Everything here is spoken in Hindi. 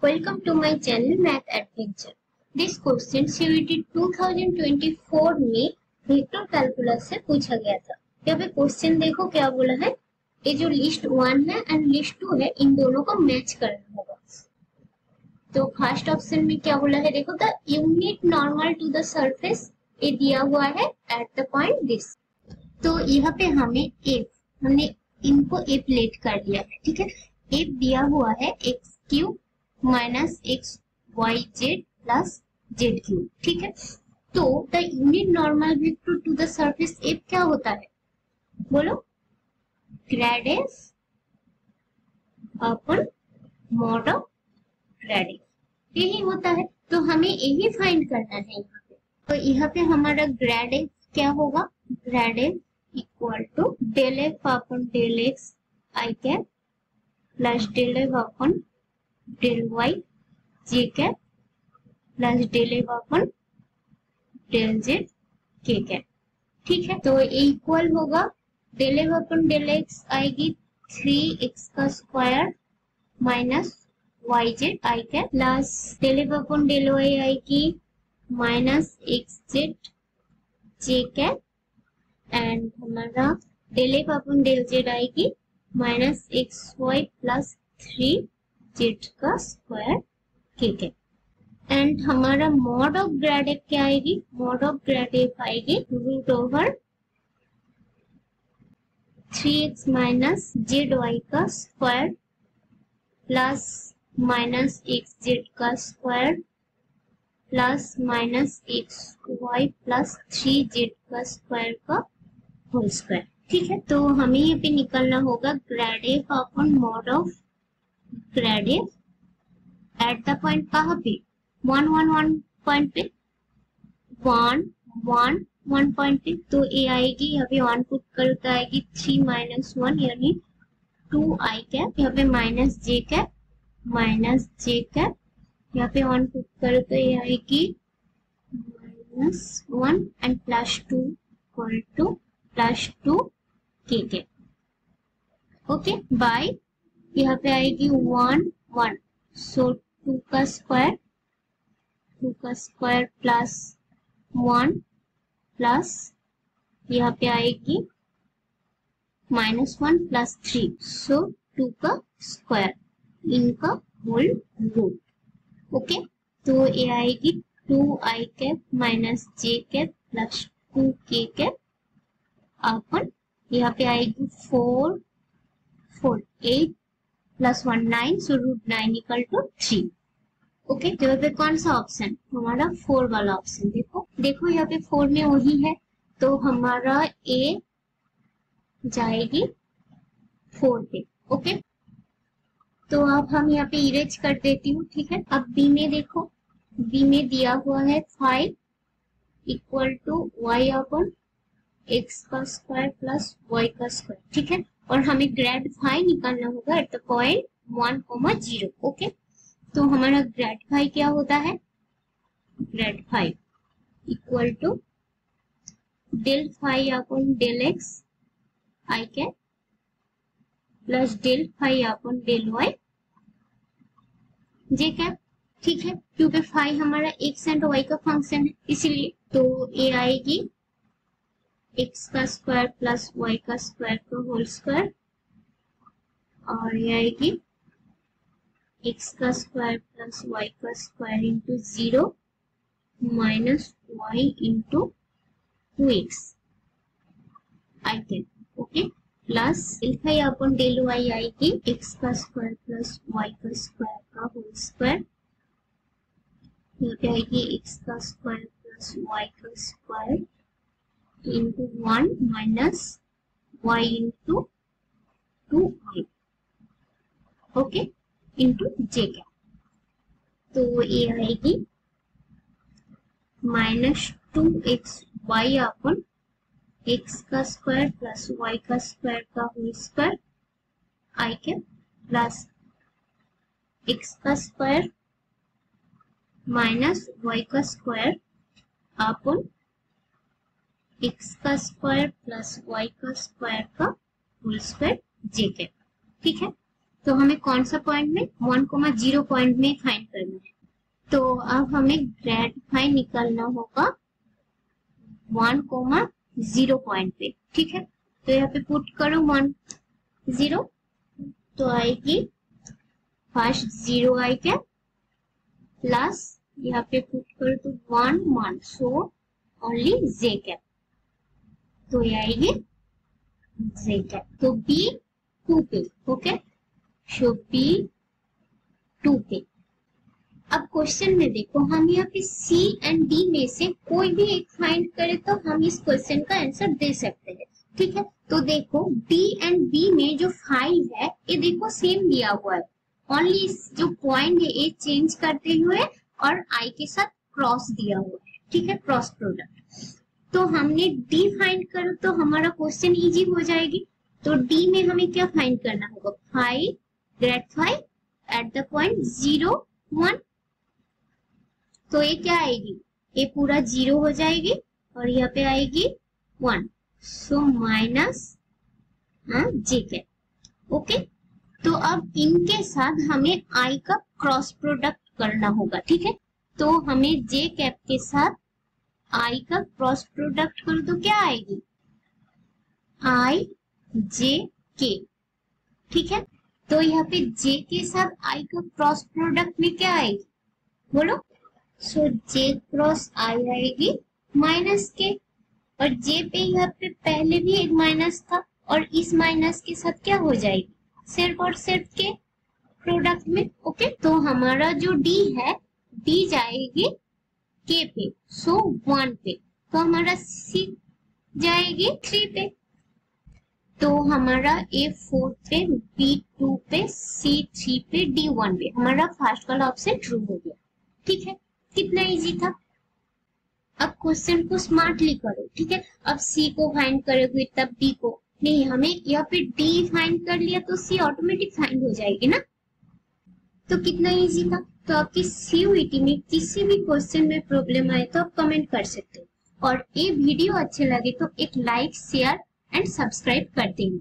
Welcome to my channel Math Adventure. This question CVT 2024 में वेक्टर कैलकुलस से पूछा गया था। यहाँ पे क्वेश्चन देखो क्या बोला है, ये जो लिस्ट 1 है एंड लिस्ट 2 है इन दोनों को मैच करना होगा। तो फर्स्ट ऑप्शन में क्या बोला है, देखो the unit normal to the surface ये दिया हुआ है एट द पॉइंट दिस। तो यहाँ पे हमने इनको एफ लेट कर दिया है, ठीक है। एफ दिया हुआ है x cube minus x y z plus z cube, ठीक है। तो the unit normal vector to the surface f क्या होता है, बोलो, grad f upon mod of grad f, यही होता है। तो हमें यही फाइंड करना है यहाँ पे। तो यहाँ पे हमारा ग्रेड एफ क्या होगा, grad f equal to del f upon del x i cap plus del f upon del y j cap plus del f upon del z k cap, ठीक है। तो इक्वल होगा del f upon del x आएगी 3x का square minus y z i cap plus del f upon del y आएगी minus x z j cap and हमारा del f upon del z आएगी minus x y plus 3z का स्क्वायर के कैप एंड हमारा मॉड ऑफ ग्रेड एफ क्या आएगी, मॉड ऑफ ग्रेड एफ आएगी root over 3x minus z y का square plus minus x z का square plus minus x y plus 3z का स्क्वायर का होल स्क्वायर, ठीक है। तो हमें यहाँ पे निकलना होगा grad F upon mod of grad F at the point कहाँ पे, 1 1 1 पॉइंट पे, 1 1 1 पॉइंट पे। तो ए आएगी यहाँ पे 1 पुट करके आएगी 3 माइनस 1 यानी 2 आई कैप, यहाँ पे माइनस जे कैप यहाँ पे 1 पुट करके आएगी minus 1 and plus 2 equal two plus 2 k cap, okay. Bye यहाँ पे आएगी 1 1 सो 2 का स्क्वायर प्लस 1 प्लस यहाँ पे आएगी माइनस 1 प्लस 3 सो 2 का स्क्वायर इनका होल रूट, ओके। तो ये आएगी 2 i cap minus j cap plus 2 k cap upon यहाँ पे आएगी 4 8 plus 1 9 so root 9 equal to 3, okay. तो यहाँ पे कौन सा ऑप्शन, हमारा 4 वाला ऑप्शन। देखो यहाँ पे 4 में वही है तो हमारा ए जाएगी 4 पे, ओके। तो अब हम यहाँ पे इरेज कर देती हूँ, ठीक है। अब बी में देखो, बी में दिया हुआ है 5 equal to y upon x का स्क्वायर प्लस वाई का स्क्वायर, ठीक है। और हमें ग्रेड फाई निकालना होगा एट द पॉइंट 1, 0, ओके। तो हमारा ग्रेड फाई क्या होता है, grad phi equal to del phi upon del x i cap plus del phi upon del y j cap, ठीक है। क्योंकि फाई हमारा एक्स एंड वाई का फंक्शन है इसीलिए। तो ये आएगी एक्स का स्क्वायर प्लस वाई का स्क्वायर का होल स्क्वायर और ये आएगी एक्स का स्क्वायर प्लस वाई का square into 0 minus y into 2x i cap, okay. Plus del phi upon del y आएगी एक्स का स्क्वायर प्लस वाई का स्क्वायर का होल स्क्वायर, यहाँ पे आएगी एक्स का स्क्वायर प्लस वाई का square into 1 minus y into 2y, okay, into j cap. तो ये आएगी minus 2x y upon x का स्क्वायर प्लस वाई का स्क्वायर का whole square i cap plus x का स्क्वायर माइनस वाई का स्क्वायर अपन एक्स का स्क्वायर प्लस वाई का स्क्वायर का होल स्क्वायर जे कैप, ठीक है। तो हमें कौन सा पॉइंट में 1,0 पॉइंट में फाइंड करना है। तो अब हमें ग्रेड फाई निकालना होगा 1,0 पॉइंट पे। ठीक है, तो यहाँ पे पुट करो 1,0 तो आएगी फर्स्ट 0 आई कैप प्लस यहाँ पे पुट करो तो 1 सो ओनली जे कैप, तो ये आएगी जे कैप। तो बी 2 पे, ओके, सो बी 2 पे। अब क्वेश्चन में देखो, हम यहाँ पे सी एंड डी में से कोई भी एक फाइंड करे तो हम इस क्वेश्चन का आंसर दे सकते हैं। ठीक है, तो देखो डी एंड बी में जो 5 है ये देखो सेम दिया हुआ है, ओनली जो पॉइंट है ये चेंज करते हुए और आई के साथ क्रॉस दिया हुआ है। ठीक है, क्रॉस प्रोडक्ट। तो हमने डी फाइंड करो तो हमारा क्वेश्चन इजी हो जाएगी। तो डी में हमें क्या फाइंड करना होगा, 5 ग्रेड 5 एट द पॉइंट 0 1। तो ये क्या आएगी, ये पूरा 0 हो जाएगी और यहाँ पे आएगी 1, so minus j cap. Okay, तो अब इनके साथ हमें आई का क्रॉस प्रोडक्ट करना होगा। ठीक है, तो हमें जे कैप के साथ आई का क्रॉस प्रोडक्ट करो तो क्या आएगी, आई जे के। ठीक है, तो यहाँ पे जे के साथ आई का क्रॉस प्रोडक्ट में क्या आएगी, बोलो। सो जे क्रॉस आई आएगी माइनस के, और जे पे यहाँ पे पहले भी एक माइनस था और इस माइनस के साथ क्या हो जाएगी, सिर्फ और सिर्फ के प्रोडक्ट में। ओके, तो हमारा जो डी है, डी जाएगी के पे, सो 1 पे, तो हमारा सी जाएगी 3 पे, तो हमारा ए 4 पे, बी 2 पे, सी 3 पे, डी 1 पे, हमारा फर्स्ट वाला ऑप्शन ट्रू हो गया। ठीक है, कितना इजी था। अब क्वेश्चन को स्मार्टली करो। ठीक है, अब सी को फाइंड करोगे तब डी को नहीं, हमें यहाँ पे डी फाइंड कर लिया तो सी ऑटोमेटिक फाइंड हो जाएगी ना। तो कितना इजी था। तो आपकी सीयूईटी में किसी भी क्वेश्चन में प्रॉब्लम आए तो आप कमेंट कर सकते हो, और ये वीडियो अच्छे लगे तो एक लाइक शेयर एंड सब्सक्राइब कर देंगे।